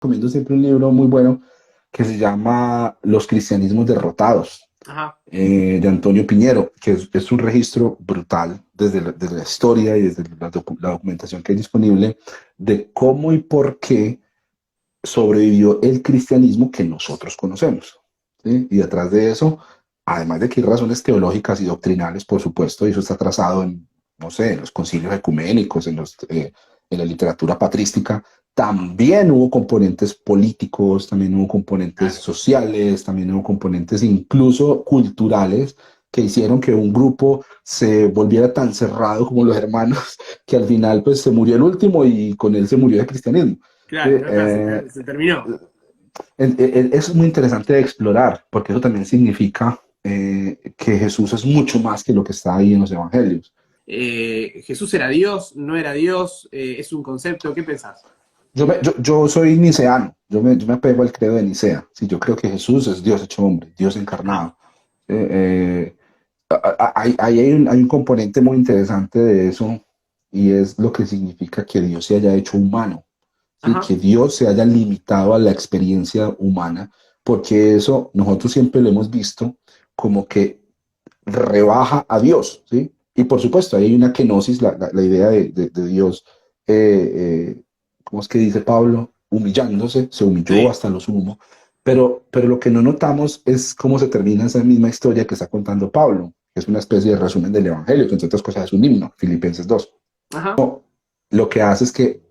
recomiendo siempre un libro muy bueno que se llama Los cristianismos derrotados, Ajá. de Antonio Piñero, que es un registro brutal desde la historia y desde la documentación que hay disponible de cómo y por qué sobrevivió el cristianismo que nosotros conocemos. ¿Sí? Y detrás de eso, además de que hay razones teológicas y doctrinales, por supuesto, y eso está trazado en, no sé, en los concilios ecuménicos, en la literatura patrística, también hubo componentes políticos, también hubo componentes Claro. sociales, también hubo componentes incluso culturales que hicieron que un grupo se volviera tan cerrado como los hermanos, que al final pues se murió el último y con él se murió el cristianismo. Sí, Claro, no, claro, se terminó. eso es muy interesante de explorar, porque eso también significa que Jesús es mucho más que lo que está ahí en los evangelios. ¿Jesús era Dios? ¿No era Dios? ¿Es un concepto? ¿Qué pensás? Yo soy niceano, yo me apego al credo de Nicea. Sí, yo creo que Jesús es Dios hecho hombre, Dios Ajá, encarnado. Hay un componente muy interesante de eso y es lo que significa que Dios se haya hecho humano, ¿sí? ajá, Que Dios se haya limitado a la experiencia humana, porque eso nosotros siempre lo hemos visto como que rebaja a Dios, ¿sí? Y por supuesto, ahí hay una kenosis, la idea de Dios, ¿cómo es que dice Pablo? Humillándose, se humilló sí, hasta lo sumo, pero lo que no notamos es cómo se termina esa misma historia que está contando Pablo, que es una especie de resumen del Evangelio, que entre otras cosas es un himno, Filipenses 2. ajá, Lo que hace es que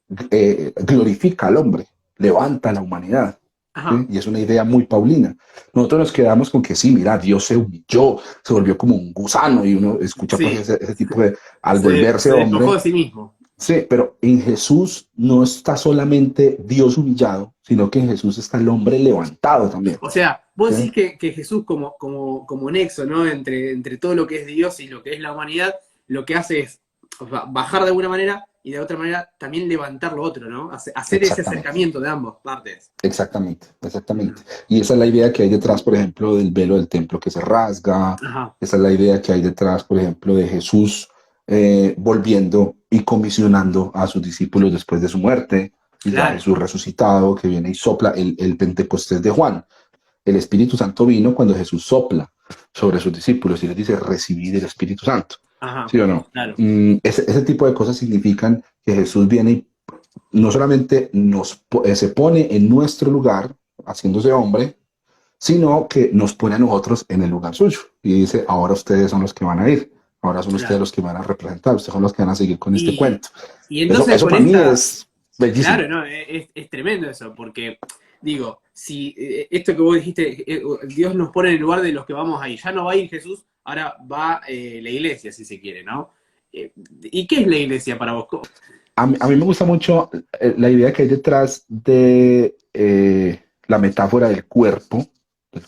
glorifica al hombre, levanta a la humanidad. ¿Sí? ajá. Y es una idea muy paulina. Nosotros nos quedamos con que sí, mira, Dios se humilló, se volvió como un gusano y uno escucha pues Sí, ese tipo de, al se volverse despojó hombre. de sí mismo. Sí, pero en Jesús no está solamente Dios humillado, sino que en Jesús está el hombre levantado también. O sea, vos ¿Sí? decís que Jesús como nexo, ¿no? Entre todo lo que es Dios y lo que es la humanidad, lo que hace es bajar de alguna manera y de otra manera también levantar lo otro, ¿no? Hacer ese Exactamente. acercamiento de ambas partes. Exactamente, exactamente. Mm. Y esa es la idea que hay detrás, por ejemplo, del velo del templo que se rasga. Ajá, Esa es la idea que hay detrás, por ejemplo, de Jesús volviendo y comisionando a sus discípulos después de su muerte. Y ya claro, Jesús resucitado, que viene y sopla el Pentecostés de Juan. El Espíritu Santo vino cuando Jesús sopla sobre sus discípulos y les dice, recibid el Espíritu Santo. ajá, ¿Sí o no? claro, Ese tipo de cosas significan que Jesús viene y no solamente se pone en nuestro lugar, haciéndose hombre, sino que nos pone a nosotros en el lugar suyo. Y dice, ahora ustedes son los que van a ir, ahora son ustedes claro. los que van a representar, ustedes son los que van a seguir con este Y, cuento. y Eso, entonces eso con para mí esta, es bellísimo. claro, no, es tremendo eso, porque digo, si esto que vos dijiste, Dios nos pone en el lugar de los que vamos a ir, ya no va a ir Jesús, ahora va la iglesia, si se quiere, ¿no? ¿Y qué es la iglesia para vos? A mí me gusta mucho la idea que hay detrás de la metáfora del cuerpo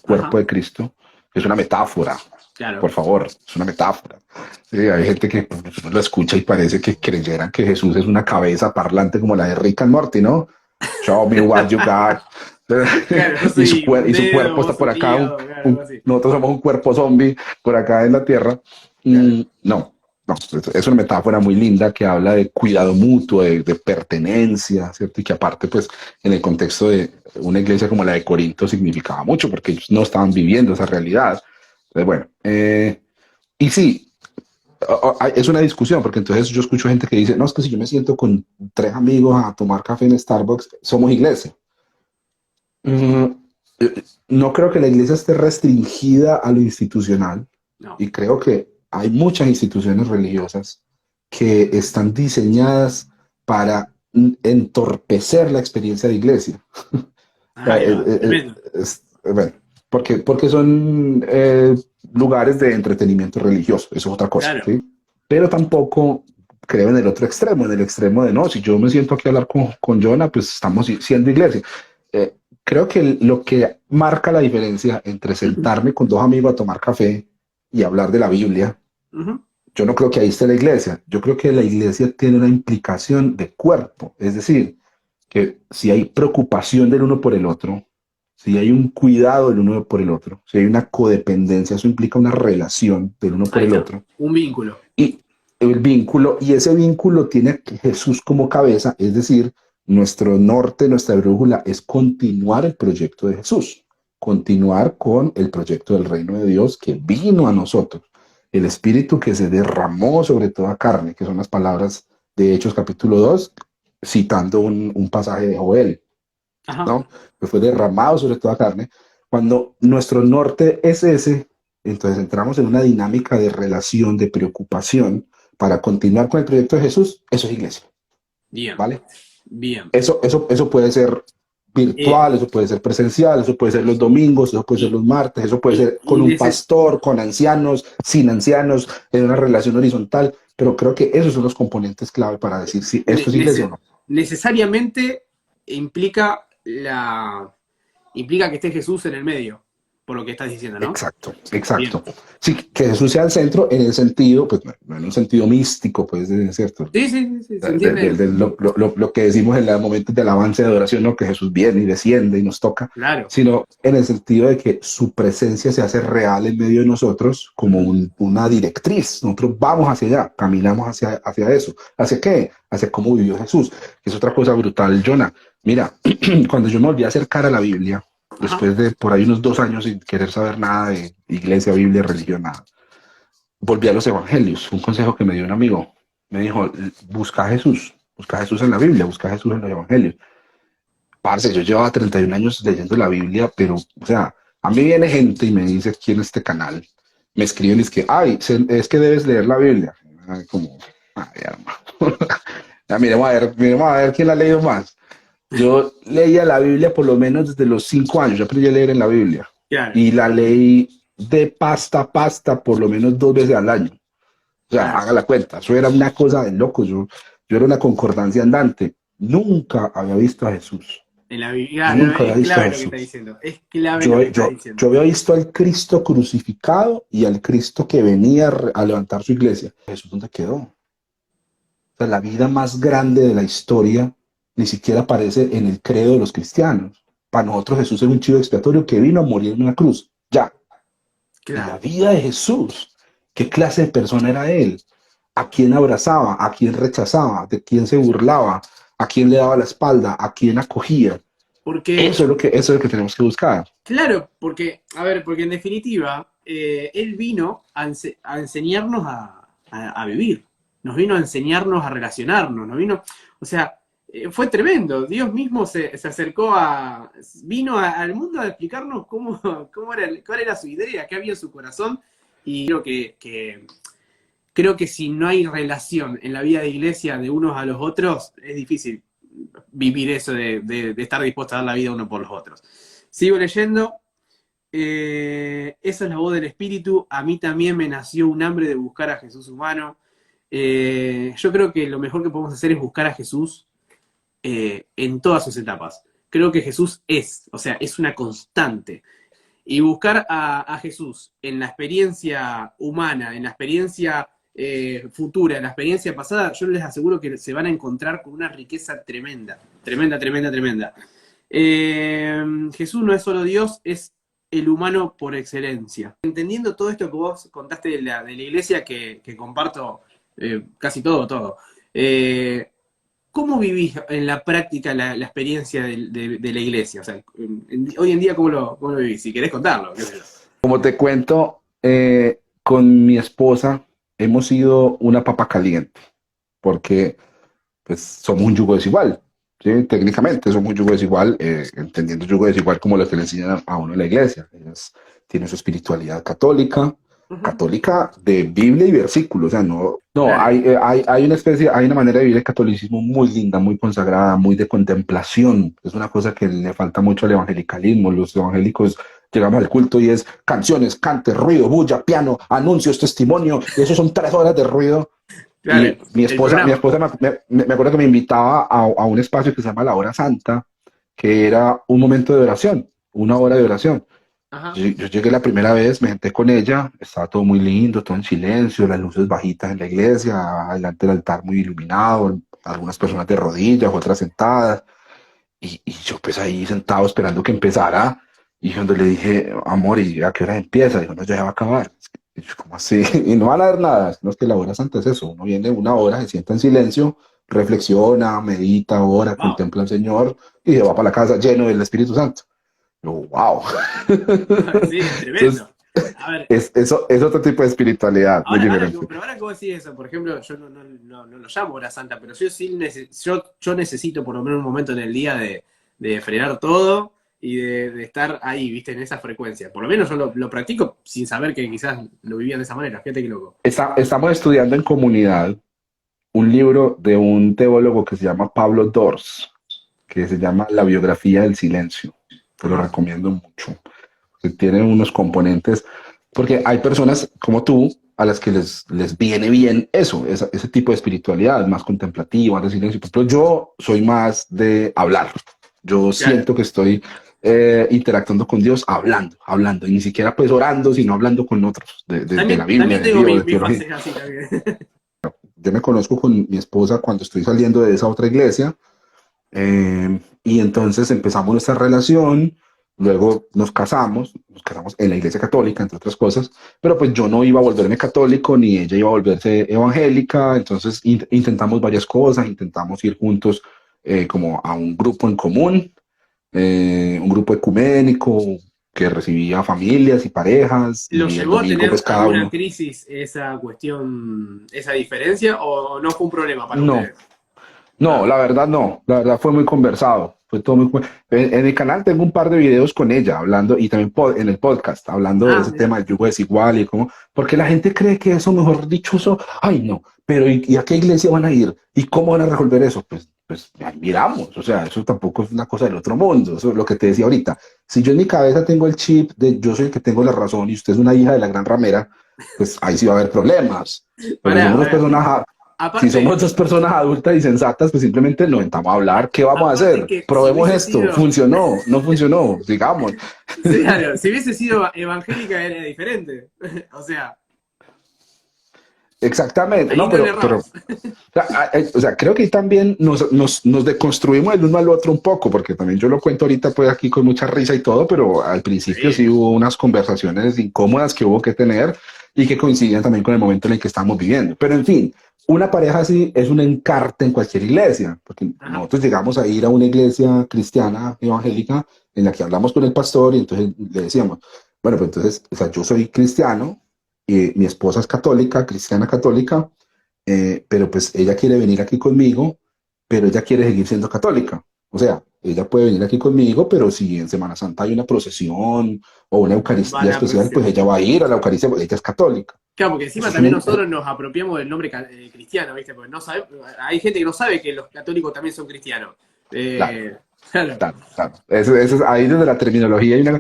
Ajá, de Cristo, que es una metáfora, por claro, favor, es una metáfora. Sí, hay gente que pues, uno lo escucha y parece que creyeran que Jesús es una cabeza parlante como la de Rick and Morty, ¿no? Show me what you got. claro, yo y, su, soy un y su dedo, cuerpo está vos por un acá, hígado, claro, algo así, nosotros somos un cuerpo zombie por acá en la Tierra. claro, No, no, es una metáfora muy linda que habla de cuidado mutuo, de pertenencia, ¿cierto? Y que aparte, pues, en el contexto de una iglesia como la de Corinto significaba mucho porque ellos no estaban viviendo esa realidad. Entonces, bueno, y sí, es una discusión porque entonces yo escucho gente que dice, no, es que si yo me siento con tres amigos a tomar café en Starbucks, somos iglesia. Mm, no creo que la iglesia esté restringida a lo institucional no, y creo que hay muchas instituciones religiosas que están diseñadas para entorpecer la experiencia de iglesia. ahí va, tremendo, Bueno, porque son lugares de entretenimiento religioso, eso es otra cosa, claro, ¿sí? Pero tampoco creo en el otro extremo, en el extremo de no, si yo me siento aquí a hablar con Jonah, pues estamos siendo iglesia. Eh, Creo que lo que marca la diferencia entre sentarme con dos amigos a tomar café y hablar de la Biblia, ujú, yo no creo que ahí esté la iglesia. Yo creo que la iglesia tiene una implicación de cuerpo, es decir, que si hay preocupación del uno por el otro, si hay un cuidado del uno por el otro, si hay una codependencia, eso implica una relación del uno por ahí el está, otro. un vínculo, Y el vínculo, y ese vínculo tiene a Jesús como cabeza, es decir, nuestro norte, nuestra brújula es continuar el proyecto de Jesús, continuar con el proyecto del reino de Dios que vino a nosotros, el Espíritu que se derramó sobre toda carne, que son las palabras de Hechos capítulo 2, citando un pasaje de Joel, Ajá. ¿no? Que fue derramado sobre toda carne. Cuando nuestro norte es ese, entonces entramos en una dinámica de relación, de preocupación para continuar con el proyecto de Jesús. Eso es iglesia, Bien, ¿vale? bien. Eso puede ser Eh, virtual, eso puede ser presencial, eso puede ser los domingos, eso puede ser y, los martes, eso puede y, ser con y un neces- pastor, con ancianos, sin ancianos, en una relación horizontal, pero creo que esos son los componentes clave para decir si ne- esto es iglesia o nece- no. necesariamente implica implica que esté Jesús en el medio, por lo que estás diciendo, ¿no? Exacto, Bien. exacto. Sí, que Jesús sea el centro en el sentido, pues no en un sentido místico, pues, ¿cierto? Sí, sí, sí, sí, se entiende. Lo que decimos en los momentos de alabanza y de adoración, ¿no? Que Jesús viene y desciende y nos toca, Claro. sino en el sentido de que su presencia se hace real en medio de nosotros como Ujú. una directriz. Nosotros vamos hacia allá, caminamos hacia eso. ¿Hacia qué? Hacia cómo vivió Jesús, que es otra cosa brutal, Jonah. Mira, cuando yo me volví a acercar a la Biblia, Ajá. después de por ahí unos 2 años sin querer saber nada de iglesia, Biblia, religión, nada, volví a los evangelios. Un consejo que me dio un amigo. Me dijo, busca a Jesús en la Biblia, busca a Jesús en los evangelios. Parce, yo llevaba 31 años leyendo la Biblia, pero, o sea, a mí viene gente y me dice aquí en este canal, me escriben y es que, ay, es que debes leer la Biblia. Ay, como, ay, hermano. Ya, miremos a ver quién la ha leído más. Yo leía la Biblia por lo menos desde los 5 años, yo aprendí a leer en la Biblia Claro, y la leí de pasta a pasta por lo menos 2 veces al año. O sea, claro. haga la cuenta, eso era una cosa de locos. Yo era una concordancia andante. Nunca había visto a Jesús. En la Biblia, no, Nunca había es visto a clave lo que estás Jesús. diciendo. Es clave lo Yo, que estás yo, diciendo. yo había visto al Cristo crucificado y al Cristo que venía a levantar su iglesia. Jesús, ¿dónde quedó? O sea, la vida más grande de la historia ni siquiera aparece en el credo de los cristianos. Para nosotros Jesús es un chivo expiatorio que vino a morir en una cruz. Ya. Y la Claro. vida de Jesús, ¿qué clase de persona era él? ¿A quién abrazaba? ¿A quién rechazaba? ¿De quién se burlaba? ¿A quién le daba la espalda? ¿A quién acogía? Porque, Eso es lo que tenemos que buscar. claro, porque, a ver, porque en definitiva, Él vino a enseñarnos a vivir. Nos vino a enseñarnos a relacionarnos. Nos vino, o sea, fue tremendo. Dios mismo se acercó vino al mundo a explicarnos cuál era su idea, qué había en su corazón. Y creo que si no hay relación en la vida de iglesia de unos a los otros, es difícil vivir eso de estar dispuesto a dar la vida uno por los otros. Sigo leyendo. Esa es la voz del Espíritu. A mí también me nació un hambre de buscar a Jesús humano. Yo creo que lo mejor que podemos hacer es buscar a Jesús en todas sus etapas. Creo que Jesús o sea, es una constante. Y buscar a Jesús en la experiencia humana, en la experiencia futura, en la experiencia pasada, yo les aseguro que se van a encontrar con una riqueza tremenda, tremenda, tremenda, tremenda. Jesús no es solo Dios, es el humano por excelencia. Entendiendo todo esto que vos contaste de la iglesia, que comparto casi todo. Eh, ¿Cómo vivís en la práctica la experiencia de la iglesia? O sea, hoy en día, ¿cómo lo vivís? Si querés contarlo, qué sé yo. Como te cuento, con mi esposa hemos sido una papa caliente, porque pues somos un yugo desigual, ¿sí? Técnicamente somos un yugo desigual, entendiendo yugo desigual como lo que le enseñan a uno en la iglesia. Ellas tienen su espiritualidad católica, Ujú. católica de Biblia y versículos, o sea, no, Claro, hay una manera de vivir el catolicismo muy linda, muy consagrada, muy de contemplación. Es una cosa que le falta mucho al evangelicalismo. Los evangélicos llegamos al culto y es canciones, cante, ruido, bulla, piano, anuncios, testimonio, y eso son 3 horas de ruido. claro, Y mi el esposa, mi programa. esposa me acuerdo que me invitaba a un espacio que se llama la hora santa, que era un momento de oración, una hora de oración. Ajá. Yo llegué la primera vez, me senté con ella, estaba todo muy lindo, todo en silencio, las luces bajitas en la iglesia, adelante del altar muy iluminado, algunas personas de rodillas, otras sentadas, y yo pues ahí sentado esperando que empezara, y cuando le dije, amor, ¿y a qué hora empieza? Dijo, no, ya va a acabar. Y yo, ¿cómo así? Y no van a ver nada, no es que la hora santa es eso, uno viene una hora, se sienta en silencio, reflexiona, medita, ora, Wow. contempla al Señor y se va para la casa lleno del Espíritu Santo. Yo, wow. Sí, es Entonces, tremendo. A ver, es otro tipo de espiritualidad, muy diferente. pero ahora que vos decís eso, por ejemplo, yo no lo llamo hora santa, pero yo sí yo necesito por lo menos un momento en el día de frenar todo y de estar ahí, viste, en esa frecuencia. Por lo menos yo lo practico sin saber que quizás lo vivían de esa manera. Fíjate qué loco. Estamos estudiando en comunidad un libro de un teólogo que se llama Pablo Dors, que se llama La biografía del silencio. Te lo Ajá. recomiendo mucho. Que tiene unos componentes, porque hay personas como tú a las que les viene bien eso, ese tipo de espiritualidad, más contemplativa, de silencio. Pero yo soy más de hablar. Yo Claro. siento que estoy interactuando con Dios hablando, y ni siquiera pues orando, sino hablando con otros de la Biblia, También de tengo Dios, de mi teología. fase así también. Yo me conozco con mi esposa cuando estoy saliendo de esa otra iglesia, y entonces empezamos nuestra relación, luego nos casamos en la iglesia católica, entre otras cosas, pero pues yo no iba a volverme católico, ni ella iba a volverse evangélica, entonces intentamos varias cosas, intentamos ir juntos como a un grupo en común, un grupo ecuménico que recibía familias y parejas, ¿Lo y el llevó a domingo tener pues cada alguna uno. crisis esa cuestión, esa diferencia, o no fue un problema para No, ustedes? no, Ah, la verdad no, la verdad fue muy conversado, fue todo muy... En el canal tengo un par de videos con ella hablando y también en el podcast hablando de ese mira. tema del yugo desigual y cómo, porque la gente cree que eso, mejor dicho, eso, ay no, pero y a qué iglesia van a ir? ¿Y cómo van a resolver eso? Pues ahí miramos, o sea, eso tampoco es una cosa del otro mundo, eso es lo que te decía ahorita. Si yo en mi cabeza tengo el chip de yo soy el que tengo la razón y usted es una hija de la gran ramera, pues ahí sí va a haber problemas. Pero si somos dos Pará. personas si somos Aparte, dos personas adultas y sensatas, pues simplemente nos sentamos a hablar. ¿Qué vamos a aparte hacer? que si Probemos hubiese esto. sido, ¿Funcionó? ¿No funcionó? Sigamos. sí, claro, si hubiese sido evangélica era diferente. O sea, Exactamente. ahí No, no le pero errabas. o sea, creo que también nos deconstruimos el uno al otro un poco, porque también yo lo cuento ahorita pues aquí con mucha risa y todo, pero al principio Sí, sí hubo unas conversaciones incómodas que hubo que tener y que coincidían también con el momento en el que estamos viviendo. Pero en fin, una pareja así es un encarte en cualquier iglesia, porque ajá, nosotros llegamos a ir a una iglesia cristiana evangélica en la que hablamos con el pastor y entonces le decíamos, bueno, pues entonces, o sea, yo soy cristiano y mi esposa es católica, cristiana católica, pero pues ella quiere venir aquí conmigo, pero ella quiere seguir siendo católica. O sea, ella puede venir aquí conmigo, pero si en Semana Santa hay una procesión o una va Eucaristía la especial, pues procesión. ella va a ir a la Eucaristía, porque ella es católica. Claro, porque Eso encima es también un... nosotros nos apropiamos del nombre cristiano, ¿viste? Porque no sabe, hay gente que no sabe que los católicos también son cristianos. Claro, Claro. claro, claro. Eso es ahí desde la terminología hay una...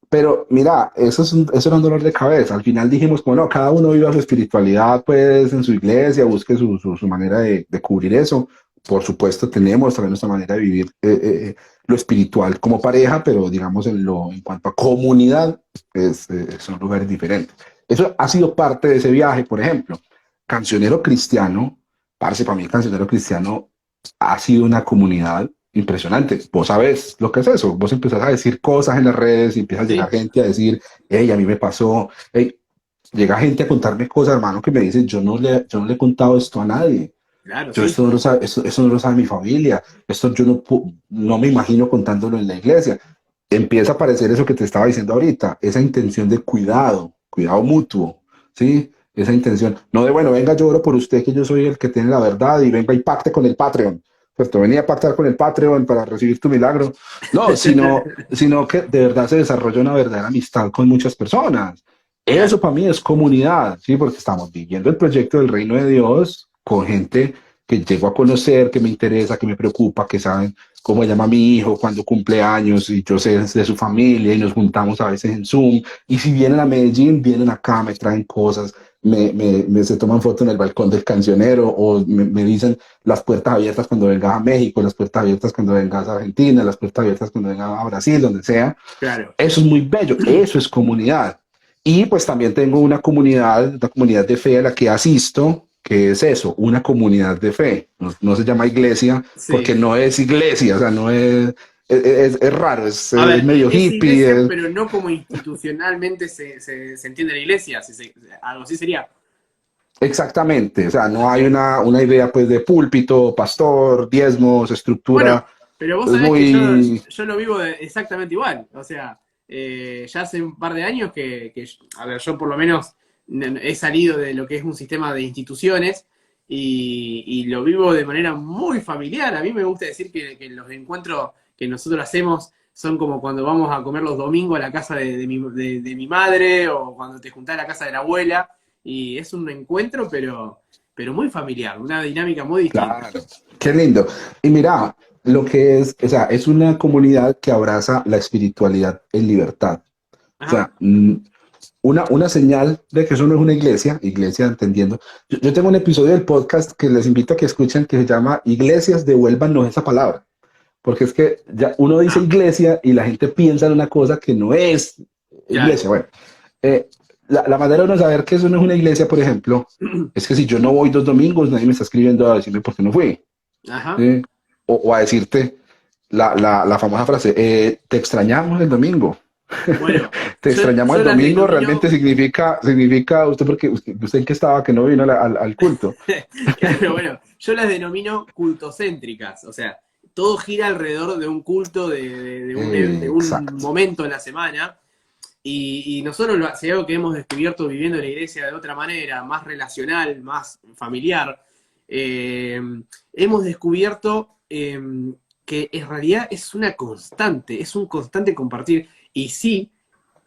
Pero mira, eso era un dolor de cabeza. Al final dijimos, bueno, cada uno viva su espiritualidad, pues, en su iglesia, busque su manera de cubrir eso. Por supuesto, tenemos también nuestra manera de vivir lo espiritual como pareja, pero digamos en cuanto a comunidad, son lugares diferentes. Eso ha sido parte de ese viaje, por ejemplo. Cancionero Cristiano, parce, para mí Cancionero Cristiano ha sido una comunidad impresionante. Vos sabés lo que es eso. Vos empezás a decir cosas en las redes y empieza a llegar Sí, gente a decir, hey, a mí me pasó. Hey, llega gente a contarme cosas, hermano, que me dice, yo no le he contado esto a nadie. claro, Yo sí. esto no lo sabe, esto no lo sabe mi familia. Esto yo no me imagino contándolo en la iglesia. Empieza a aparecer eso que te estaba diciendo ahorita, esa intención de cuidado mutuo, ¿sí? Esa intención, no de, bueno, venga, yo oro por usted, que yo soy el que tiene la verdad, y venga y pacte con el Patreon. Pues tú venía a pactar con el Patreon para recibir tu milagro. No, sino que de verdad se desarrolla una verdadera amistad con muchas personas. Eso Claro. para mí es comunidad, ¿sí? Porque estamos viviendo el proyecto del reino de Dios con gente que llego a conocer, que me interesa, que me preocupa, que saben cómo llama a mi hijo cuando cumple años y yo sé de su familia y nos juntamos a veces en Zoom. Y si vienen a Medellín, vienen acá, me traen cosas, se toman fotos en el balcón del cancionero o me dicen las puertas abiertas cuando vengas a México, las puertas abiertas cuando vengas a Argentina, las puertas abiertas cuando vengas a Brasil, donde sea. Claro. Eso es muy bello, eso es comunidad. Y pues también tengo una comunidad de fe a la que asisto, que es eso, una comunidad de fe. No se llama iglesia porque Sí. no es iglesia, o sea, no es raro, A es ver, medio es hippie. iglesia, pero no como institucionalmente se entiende la iglesia. Algo así sería. Exactamente, o sea, no hay una idea pues de púlpito, pastor, diezmos, Bueno, estructura, pero vos es sabés que muy, yo lo vivo exactamente igual. O sea, ya hace un par de años a ver, yo por lo menos he salido de lo que es un sistema de instituciones y lo vivo de manera muy familiar. A mí me gusta decir que los encuentros que nosotros hacemos son como cuando vamos a comer los domingos a la casa de mi madre o cuando te juntás a la casa de la abuela. Y es un encuentro, pero muy familiar, una dinámica muy distinta. claro, qué lindo. Y mira, lo que es, o sea, es una comunidad que abraza la espiritualidad en libertad. O Ajá, sea, una señal de que eso no es una iglesia, iglesia entendiendo. Yo tengo un episodio del podcast que les invito a que escuchen que se llama Iglesias, devuélvanos esa palabra. Porque es que ya uno dice ah, iglesia y la gente piensa en una cosa que no es claro. iglesia. Bueno, eh, la manera de uno saber que eso no es una iglesia, por ejemplo, es que si yo no voy 2 domingos, nadie me está escribiendo a decirme por qué no fui. Ajá. ¿Sí? O a decirte la famosa frase, te extrañamos el domingo. Bueno, Te extrañamos yo el las domingo, realmente denomino, significa usted porque usted en qué estaba que no vino al culto. claro, bueno, yo las denomino cultocéntricas, o sea, todo gira alrededor de un culto, de un Exacto. momento en la semana, y nosotros si hay algo que hemos descubierto viviendo en la iglesia de otra manera, más relacional, más familiar, eh, hemos descubierto que en realidad es un constante compartir, y sí,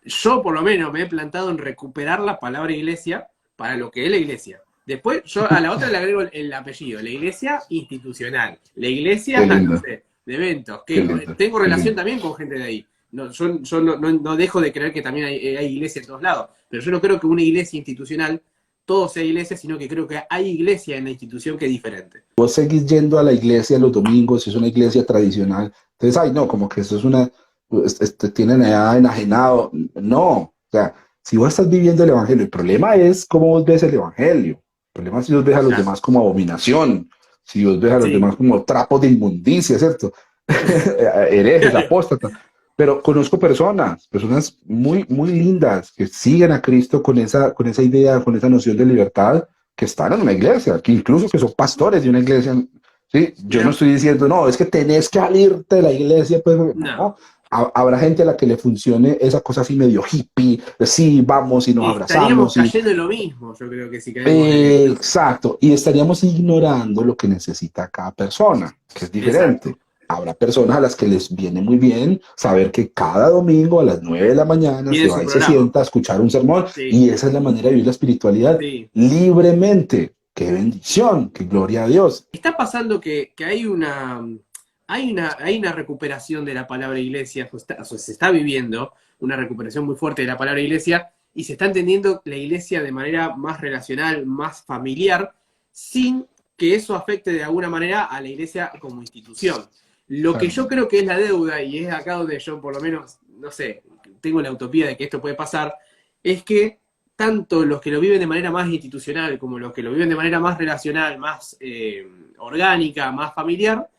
yo por lo menos me he plantado en recuperar la palabra iglesia para lo que es la iglesia. Después yo a la otra le agrego el apellido, la iglesia institucional, la iglesia, Qué no lindo, sé, de eventos, qué que lindo, tengo qué relación lindo. también con gente de ahí. No, yo no dejo de creer que también hay iglesia en todos lados, pero yo no creo que una iglesia institucional todo sea iglesia, sino que creo que hay iglesia en la institución que es diferente. Vos seguís yendo a la iglesia los domingos, es una iglesia tradicional. Entonces, ay, no, como que eso es una, tienen allá enajenado. No, o sea, si vos estás viviendo el evangelio, el problema es cómo vos ves el evangelio. El problema es si vos ves a los Claro. demás como abominación, si vos ves a los Sí. demás como trapos de inmundicia, ¿cierto? Herejes, apóstatas. Pero conozco personas muy, muy lindas que siguen a Cristo con esa idea, con esa noción de libertad, que están en una iglesia, que incluso que son pastores de una iglesia. Sí, yo no Mira, estoy diciendo, no, es que tenés que salirte de la iglesia, pues no. no. Habrá gente a la que le funcione esa cosa así medio hippie, de sí, vamos y nos Estaríamos abrazamos y cayendo en lo mismo, yo creo que si caemos en eso. exacto, y estaríamos ignorando lo que necesita cada persona, que es diferente. Exacto. Habrá personas a las que les viene muy bien saber que cada domingo a las 9 de la mañana se Tiene su va y se programa. sienta a escuchar un sermón, Sí, y esa es la manera de vivir la espiritualidad sí. libremente. Qué bendición, qué gloria a Dios. Está pasando que hay una recuperación de la palabra iglesia, o sea, se está viviendo una recuperación muy fuerte de la palabra iglesia y se está entendiendo la iglesia de manera más relacional, más familiar, sin que eso afecte de alguna manera a la iglesia como institución. Lo que Claro, yo creo que es la deuda, y es acá donde yo por lo menos, no sé, tengo la utopía de que esto puede pasar, es que tanto los que lo viven de manera más institucional como los que lo viven de manera más relacional, más orgánica, más familiar,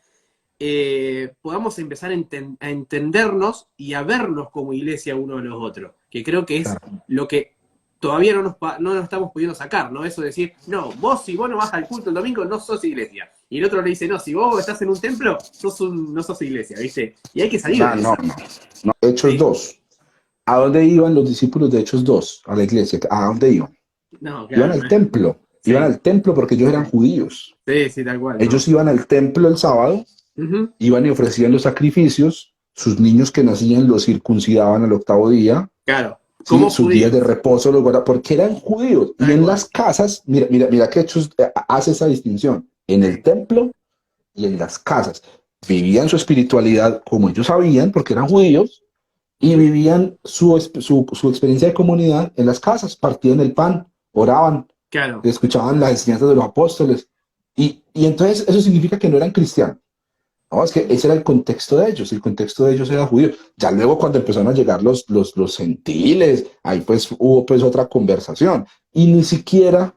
podamos empezar a entendernos y a vernos como iglesia uno de los otros, que creo que es claro. lo que todavía no nos estamos pudiendo sacar, ¿no? Eso de decir, no, vos si vos no vas al culto el domingo no sos iglesia. Y el otro le dice, no, si vos estás en un templo, no sos iglesia, ¿viste? Y hay que salir No, de no, esa. no, no. Hechos Sí, 2. ¿A dónde iban los discípulos de Hechos 2? A la iglesia. ¿A dónde iban? no, Iban claro, al no es. templo. Iban Sí, al templo porque ellos eran judíos. sí, sí, tal cual, Ellos no. iban al templo el sábado, Ujú, iban y ofrecían los sacrificios, sus niños que nacían los circuncidaban al octavo día, claro, ¿sí? como Sus días de judíos, reposo los guardaban, porque eran judíos. Y tal en las cual. casas, mira que Hechos hace esa distinción, en el Sí, templo y en las casas. Vivían su espiritualidad como ellos sabían, porque eran judíos, y ujú, vivían su experiencia de comunidad en las casas, partían el pan, oraban, claro, escuchaban las enseñanzas de los apóstoles. Y entonces eso significa que no eran cristianos. No, es que ese era el contexto de ellos era judío. Ya luego cuando empezaron a llegar los gentiles, ahí pues hubo pues otra conversación. Y ni siquiera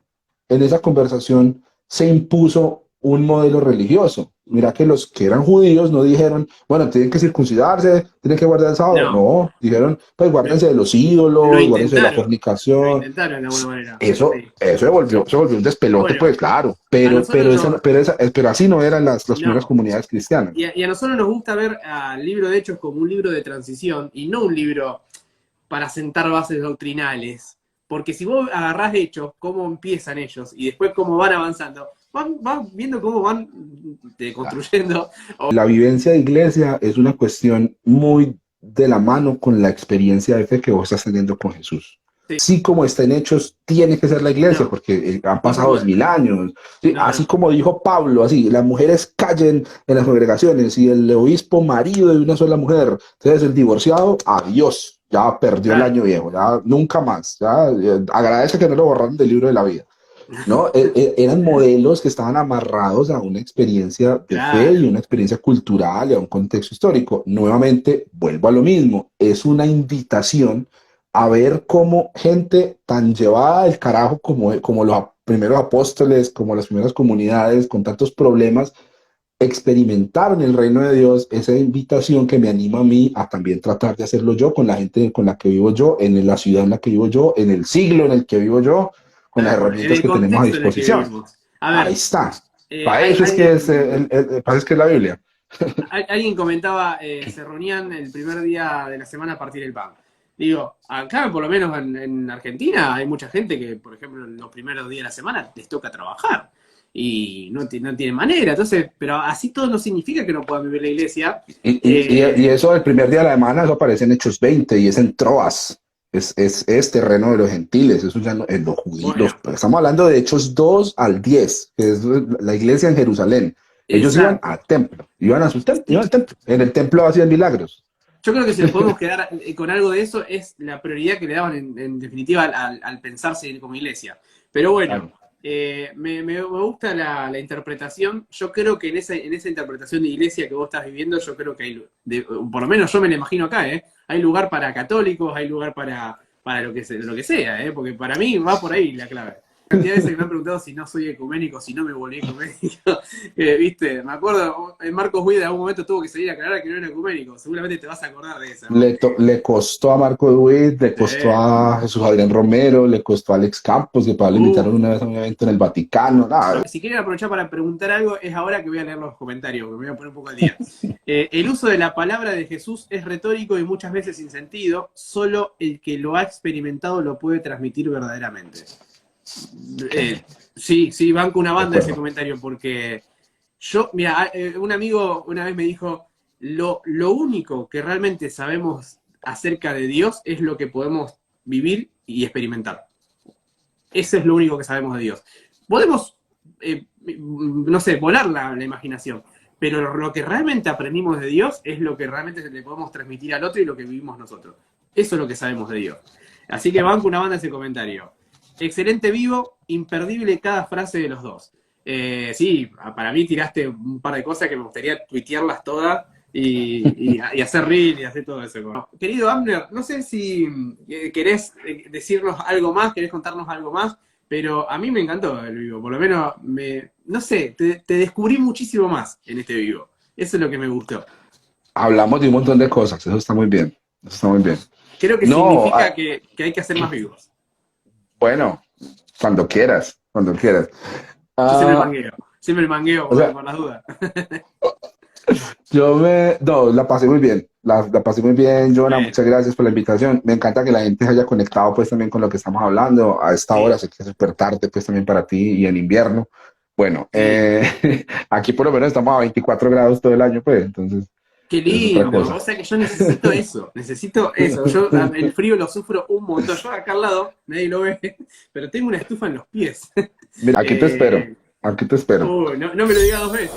en esa conversación se impuso un modelo religioso. Mira que los que eran judíos no dijeron, bueno, tienen que circuncidarse, tienen que guardar el sábado. No, No, dijeron, pues lo, guárdense de los lo ídolos, guárdense de la lo fornicación. intentaron de alguna manera. Eso, Sí. se volvió un despelote, Bueno, pues claro, a nosotros no, pero así no eran las primeras no. comunidades cristianas. Y a nosotros nos gusta ver al libro de Hechos como un libro de transición y no un libro para sentar bases doctrinales. Porque si vos agarrás Hechos, cómo empiezan ellos y después cómo van avanzando, van viendo cómo van construyendo. La vivencia de iglesia es una cuestión muy de la mano con la experiencia de fe que vos estás teniendo con Jesús. Sí, Así como está en Hechos, tiene que ser la iglesia, no, porque han por pasado supuesto. 2000 años. ¿Sí? No, Así no. como dijo Pablo, así, las mujeres callen en las congregaciones y el obispo marido de una sola mujer. Entonces el divorciado, adiós, ya perdió el Claro. año viejo, ya nunca más. Ya, agradece que no lo borraron del libro de la vida. ¿No? Eran modelos que estaban amarrados a una experiencia de fe y Claro. una experiencia cultural y a un contexto histórico. Nuevamente, vuelvo a lo mismo, es una invitación a ver cómo gente tan llevada del carajo como los primeros apóstoles, como las primeras comunidades con tantos problemas, experimentaron el reino de Dios, esa invitación que me anima a mí a también tratar de hacerlo yo con la gente con la que vivo yo, en la ciudad en la que vivo yo, en el siglo en el que vivo yo, con las Tal cual, en herramientas el que tenemos a contexto en el que disposición. vivimos. A Ahí ver, está. Para hay eso es que es, alguien, para eso es que es la Biblia. alguien comentaba, se reunían el primer día de la semana a partir del pan. Digo, acá por lo menos en Argentina hay mucha gente que, por ejemplo, en los primeros días de la semana les toca trabajar y no tiene manera. Entonces, pero así todo no significa que no puedan vivir la iglesia. Y Eh, eso el primer día de la semana, eso aparece en Hechos 20 y es en Troas. Es terreno de los gentiles, eso ya no, en los judíos. bueno, Estamos hablando de Hechos 2 al 10 que es la iglesia en Jerusalén. Ellos iban exacto. al templo, iban a su templo, iban Sí, al templo. En el templo hacían milagros. yo creo que si nos podemos quedar con algo de eso es la prioridad que le daban en definitiva al pensarse como iglesia. Pero bueno, Claro. me gusta la interpretación. Yo creo que en esa interpretación de iglesia que vos estás viviendo, yo creo que hay, por lo menos yo me la imagino acá, hay lugar para católicos, hay lugar para lo que sea, porque para mí va por ahí la clave. Cantidad de veces que me han preguntado si no soy ecuménico, si no me volví ecuménico. Viste, me acuerdo, Marcos Witt en algún momento tuvo que salir a aclarar que no era ecuménico. Seguramente te vas a acordar de esa, porque Le costó a Marco Duit, le costó eh, a Jesús Adrián Romero, le costó a Alex Campos, que para lo invitaron uf. una vez a un evento en el Vaticano. Nada. Si quieren aprovechar para preguntar algo, es ahora que voy a leer los comentarios, porque me voy a poner un poco al día. El uso de la palabra de Jesús es retórico y muchas veces sin sentido. Solo el que lo ha experimentado lo puede transmitir verdaderamente. Sí, banco una De banda ese acuerdo. comentario, porque mira, un amigo una vez me dijo, lo único que realmente sabemos acerca de Dios es lo que podemos vivir y experimentar. Eso es lo único que sabemos de Dios. Podemos, no sé, volar la imaginación, pero lo que realmente aprendimos de Dios es lo que realmente le podemos transmitir al otro y lo que vivimos nosotros. Eso es lo que sabemos de Dios. Así que banco una banda ese comentario. Excelente vivo, imperdible cada frase de los dos. Sí, para mí tiraste un par de cosas que me gustaría tuitearlas todas y hacer reel y hacer todo eso. Bueno, querido Abner, no sé si querés decirnos algo más, querés contarnos algo más, pero a mí me encantó el vivo. Por lo menos, no sé, te descubrí muchísimo más en este vivo. Eso es lo que me gustó. Hablamos de un montón de cosas, eso está muy bien. Eso está muy bien. Creo que No, significa que hay que hacer más vivos. bueno, cuando quieras, cuando quieras. Yo Ah, siempre el mangueo o sea, por las dudas. no, la pasé muy bien, la pasé muy bien, Jonah, Bueno, muchas gracias por la invitación. Me encanta que la gente se haya conectado pues también con lo que estamos hablando a esta hora, sí, sé que es súper tarde pues también para ti y en invierno. Bueno, sí. aquí por lo menos estamos a 24 grados todo el año, pues, entonces Qué es otra lindo. cosa. O sea que yo necesito eso. Necesito eso. Yo el frío lo sufro un montón. Yo acá al lado, nadie lo ve, pero tengo una estufa en los pies. Mira, aquí te espero, Eh, aquí te espero. no me lo digas dos veces.